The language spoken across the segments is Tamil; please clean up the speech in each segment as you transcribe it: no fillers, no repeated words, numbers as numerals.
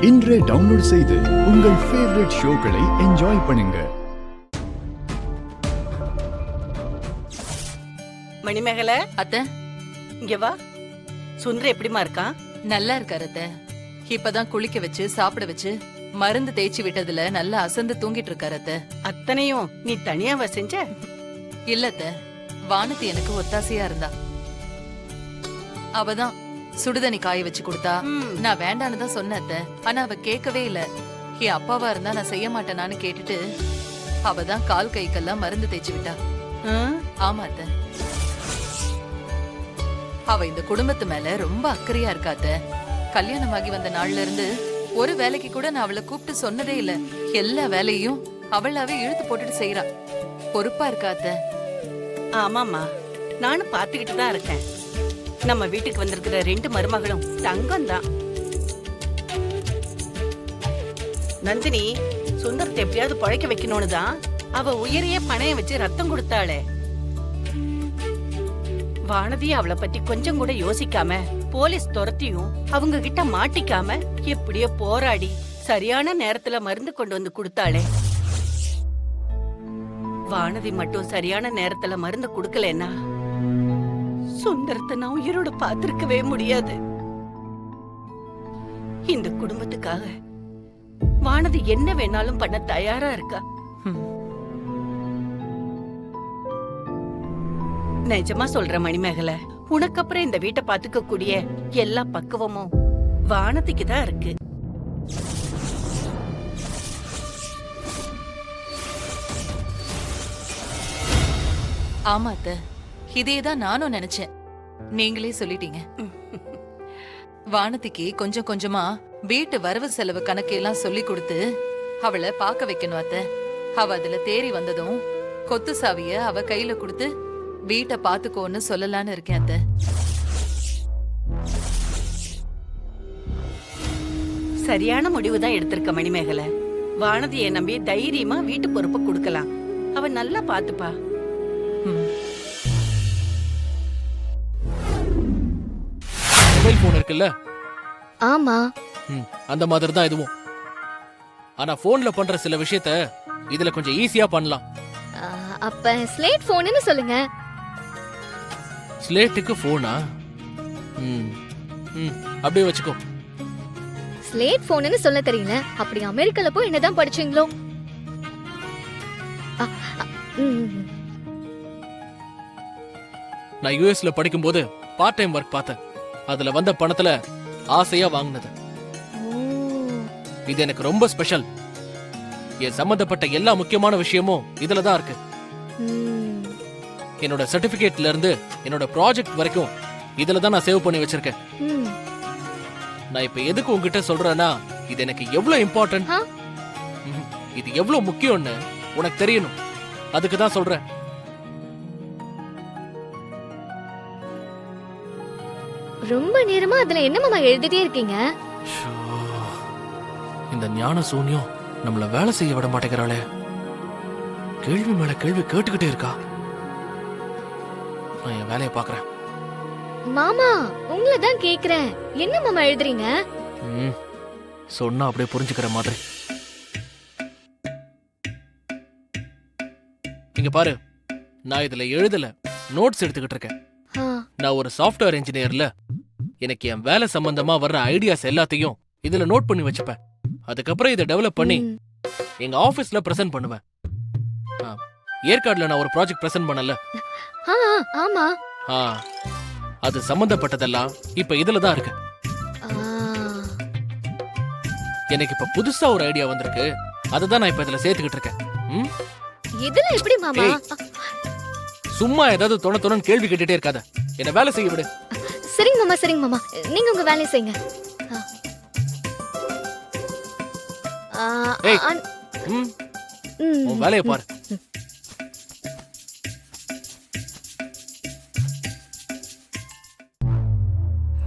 இன்றே டவுன்லோட் செய்து உங்கள் ஃபேவரட் ஷோக்களை என்ஜாய் பண்ணுங்க. மணிமேகலை அத்தை, இங்க வா. சுந்தர் எப்படிமா இருக்கான்? நல்லா இருக்காரு அத்தை. இப்பதான் குளிக்க வச்சு சாப்பிட வச்சு மருந்து தேய்ச்சி விட்டதுல நல்லா அசந்து தூங்கிட்டு இருக்காரு அத்தை. அத்தனையும் நீ தனியாவா செஞ்ச? இல்ல அத்தை, வானதி எனக்கு ஒத்தாசையா இருந்தா. அவதான் சுடுதண்ணி காய வச்சு கொடுத்தா. நான் வேண்டான்னு தான் சொன்னேன் அத்தை. ஆனா அவ கேட்கவே இல்ல. என் அப்பாவா இருந்தா நான் செய்ய மாட்டேனான்னு கேட்டுட்டு அவதான் கால் கைக்கெல்லாம் மருந்து தேய்ச்சி விட்டா. ஆமா அத்தை, அவ இந்த குடும்பத்து மேல ரொம்ப அக்கறையா இருக்கா அத்தை. கல்யாணமாகி வந்த நாள்ல இருந்து ஒரு வேலைக்கு கூட நான் அவளை கூப்பிட்டு சொன்னதே இல்ல. எல்லா வேலையும் அவளாவே இழுத்து போட்டுட்டு செய்யறா. பொறுப்பா இருக்கா அத்தை. ஆமாமா, நானும் பாத்துக்கிட்டு தான் இருக்கேன். நம்ம வீட்டுக்கு வந்திருக்கிற 2 மருமகளும் தங்கம் தான். நந்தினி சுந்தரத்தை எப்படியாவது பழைக்க வைக்கணும்னு தான் அவ உயிரையே பணையம் வச்சு ரத்தம் கொடுத்தாளே. வானதி அவளை பத்தி கொஞ்சம் கூட யோசிக்காம போலீஸ் துரத்தியும் அவங்க கிட்ட மாட்டிக்காம எப்படியோ போராடி சரியான நேரத்துல மருந்து கொண்டு வந்து கொடுத்தாளே. வானதி மட்டும் சரியான நேரத்துல மருந்து கொடுக்கலன்னா சுந்தரத்தை நான் உயிரோட பாத்திருக்கவே முடியாது. இந்த குடும்பத்துக்காக வானதி என்ன வேணாலும் பண்ண தயாரா இருக்கா. நிஜமா சொல்ற மணிமேகலை, உனக்கு அப்புறம் இந்த வீட்டை பாத்துக்க கூடிய எல்லா பக்குவமும் வானதிக்கு தான் இருக்கு. ஆமா அத்தை, இதேதான் நானும் நினைச்சேன். நீங்களே சொல்லிட்டீங்க. வானதிக்கு கொஞ்சம் கொஞ்சமா வீட்டு வரவு செலவு கணக்கெல்லாம் சொல்லி கொடுத்து அவளை பாக்க வைக்கணும் அத்தை. அவ அதுல தேறி வந்ததும் கொத்து சாவிய அவ கையில கொடுத்து வீட்டை பாத்துக்கோன்னு சொல்லலான்னு இருக்கேன் அத்தை. சரியான முடிவுதான் எடுத்திருக்க மணிமேகலை. வானதியை நம்பி தைரியமா வீட்டு பொறுப்பை கொடுக்கலாம். அவ நல்லா பாத்துப்பா. மொபைல் போன் இருக்குல்ல? ஆமா. அந்த மாதிரி தான் இதுவும். ஆனா போன்ல பண்ற சில விஷயத்த இதுல கொஞ்சம் ஈஸியா பண்ணலாம். அப்ப ஸ்லேட் போன்னு சொல்லுங்க. ஸ்லேட்டுக்கு போனா? அப்படியே வச்சுக்கோ. ஸ்லேட் போன்னு சொல்ல தெரியல. அப்படி அமெரிக்கால போய் என்னதான் படிச்சீங்களோ? நான் யுஎஸ்ல படிக்கும்போது பார்ட் டைம் ஒர்க் பார்த்தேன். அதுல வந்த பணத்துல ஆசையா வாங்கினது. இது எனக்கு ரொம்ப ஸ்பெஷல். என் சம்பந்தப்பட்ட எல்லா முக்கியமான விஷயமும் இதுல தான் இருக்கு. என்னோட சர்டிபிகேட்ல இருந்து என்னோட ப்ராஜெக்ட் வரைக்கும் இதுல தான் நான் சேவ் பண்ணி வச்சிருக்கேன். நான் இப்ப எதுக்கு உங்ககிட்ட சொல்றேன்னா, இது எனக்கு எவ்வளவு இம்பார்ட்டன்ட், இது எவ்வளவு முக்கியம்னு உனக்கு தெரியணும். அதுக்கு தான் சொல்றேன். ரொம்ப நேரமா அதுல என்ன மாமா எழுதிட்டே இருக்கீங்க? இந்த ஞான சூன்யம் நம்மள வேலை செய்ய விட மாட்டேங்கிறாளே. கேள்வி மேல கேள்வி கேட்டுக்கிட்டே இருக்கா. நான் என் வேலையை பாக்குறேன். மாமா உங்களை தான் கேக்குறேன். என்ன மாமா எழுதுறீங்க? சொன்னா அப்படியே புரிஞ்சுக்கிற மாதிரி. இங்க பாரு, நான் இதுல எழுதல, நோட்ஸ் எடுத்துக்கிட்டு இருக்கேன். நான் ஒரு சாஃப்ட்வேர் இன்ஜினியர்ல எனக்கு என் வேலை சம்பந்தமா வர்ற ஐடியாஸ் எல்லாத்தையும் இதுல நோட் பண்ணி வச்சுப்பேன். அதுக்கப்புறம் இதை டெவலப் பண்ணி எங்க ஆபீஸ்ல பிரசன்ட் பண்ணுவேன். ஏற்காடுல நான் ஒரு ப்ராஜெக்ட் பிரசன்ட் பண்ணல. ஆமா. அது சம்பந்தப்பட்டதெல்லாம் இப்ப இதுல தான் இருக்கு. எனக்கு இப்ப புதுசா ஒரு ஐடியா வந்திருக்கு. அதுதான் நான் இப்ப இதுல சேர்த்துக்கிட்டு இருக்கேன். இதுல எப்படி மாமா? சும்மா ஏதாவது தொண கேள்வி கேட்டுட்டே இருக்காத. என்ன வேலை செய்ய விடு. சரிங்க மாமா, சரிங்க மாமா. நீங்க உங்க வேலையை செய்யுங்க. உன் வேலையை பாரு.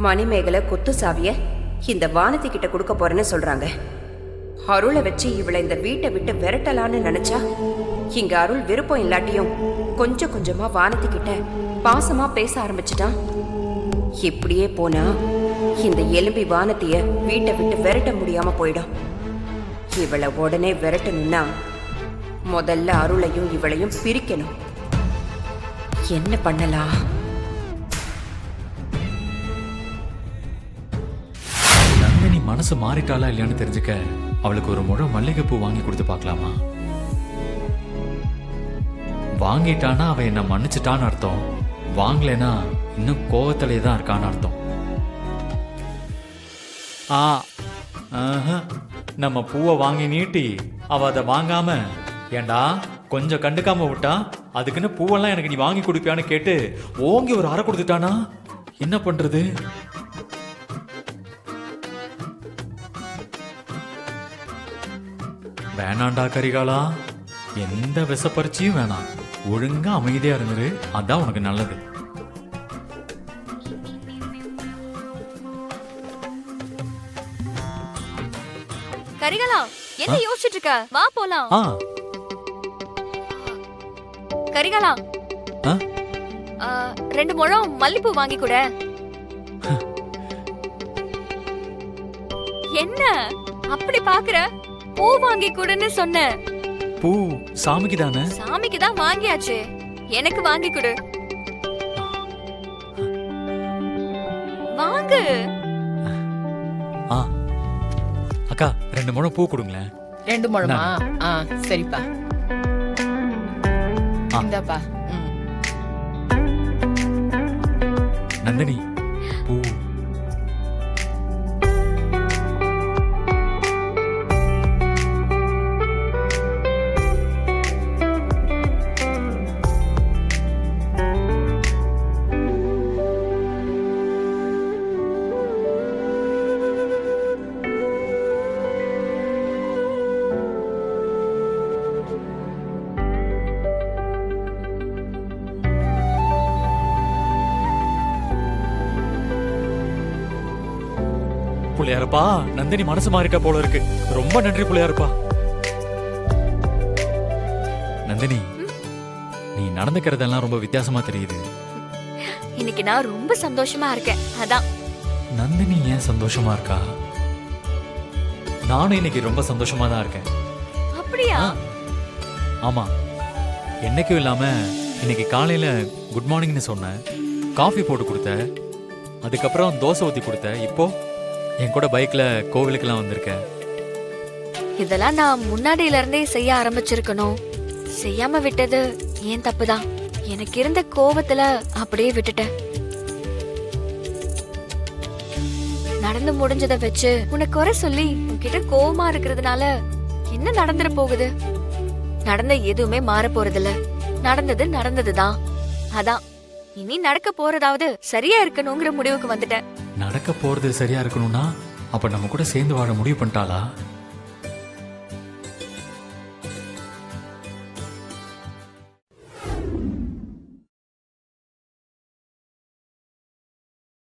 மணிமேகலை கொத்து சாவிய இந்த வானதி கிட்ட கொடுக்க போறேன்னு சொல்றாங்க. அருளை வச்சு இவளை இந்த வீட்டை விட்டு விரட்டலான்னு நினைச்சா, இங்க அருள் விருப்பம் இல்லாட்டியும் கொஞ்சம் கொஞ்சமா வானதி கிட்ட பாசமா பேச ஆரம்பிச்சுட்டான். இப்படியே போனா இந்த எலும்பி வானத்தைய வீட்டை விட்டு விரட்ட முடியாம போயிடும். இவளை உடனே விரட்டணும்னா முதல்ல அருளையும் இவளையும் பிரிக்கணும். என்ன பண்ணலாம்? நந்தினி மனசு மாறிட்டாளா இல்லையான்னு தெரிஞ்சுக்க அவளுக்கு ஒரு முழம் மல்லிகைப்பூ வாங்கி கொடுத்து பார்க்கலாமா? வாங்கிட்டானா அவ என்ன மன்னிச்சிட்டான்னு அர்த்தம், வாங்கலைன்னா இன்னும் கோவத்திலே தான் இருக்கான்னு அர்த்தம். நம்ம பூவை வாங்கி நீட்டி அவ அதை வாங்காம, ஏண்டா கொஞ்சம் கண்டுக்காம விட்டா அதுக்குன்னு பூவெல்லாம் எனக்கு நீ வாங்கி கொடுப்பியான்னு கேட்டு ஓங்கி ஒரு அறை கொடுத்துட்டானா என்ன பண்றது? வேணாண்டா கரிகாலா, எந்த விசப்பரிச்சியும் வேணாம், ஒழுங்கா அமைதியா இருந்துரு, அதான் உனக்கு நல்லது. கரிகாலா, என்ன யோசிச்சுட்டு இருக்க? வா போலாம். கரிகாலா, ஆ? 2 முழம் மல்லிப்பூ வாங்கி கொடு. என்ன அப்படி பாக்குற? பூ வாங்கி கொடுன்னு சொன்ன. பூ சாமிக்கு தானே? சாமிக்கு தான் வாங்கியாச்சு, எனக்கு வாங்கி கொடு. வாங்கு. அக்கா 2 முழம் பூ கொடுங்களேன். 2 முழமா? சரிப்பா. இந்தாப்பா. நந்தினி பூ. புள்ளையாரப்பா, நந்தினி மனசு மாறிட்ட போல இருக்கு. ரொம்ப நன்றி புள்ளையாரப்பா. நந்தினி, நீ நடந்துக்கிறதெல்லாம் ரொம்ப வித்தியாசமா தெரியுது. இன்னைக்கு நான் ரொம்ப சந்தோஷமா இருக்கேன், அதான். நந்தினி ஏன் சந்தோஷமா இருக்கா? நானும் இன்னைக்கு ரொம்ப சந்தோஷமா தான் இருக்கேன். அப்படியா? ஆமா, என்னைக்கும் இல்லாம இன்னைக்கு காலையில குட் மார்னிங்னு சொன்னேன், காஃபி போட்டு கொடுத்த, அதுக்கப்புறம் தோசை ஊத்தி கொடுத்த, இப்போ என் கூட பைக்ல கோவிலுக்கெல்லாம் வந்திருக்கேன். இதெல்லாம் நான் முன்னாடியில இருந்தே செய்ய ஆரம்பிச்சிருக்கணும். செய்யாம விட்டது ஏன் தப்புதான். எனக்கு இருந்த கோவத்துல அப்படியே விட்டுட்டேன். நடந்து முடிஞ்சதை வச்சு உனக்கு குறை சொல்லி உன்கிட்ட கோவமா இருக்கிறதுனால என்ன நடந்துட போகுது? நடந்த எதுவுமே மாற போறதில்ல. நடந்தது நடந்ததுதான். அதான் இனி நடக்க போறதாவது சரியா இருக்கணுங்கிற முடிவுக்கு வந்துட்டேன். நடக்க போறது சரியா இருக்கணும்னா அப்ப நம்ம கூட சேர்ந்து வாழ முடிவு பண்ணிட்டாளா?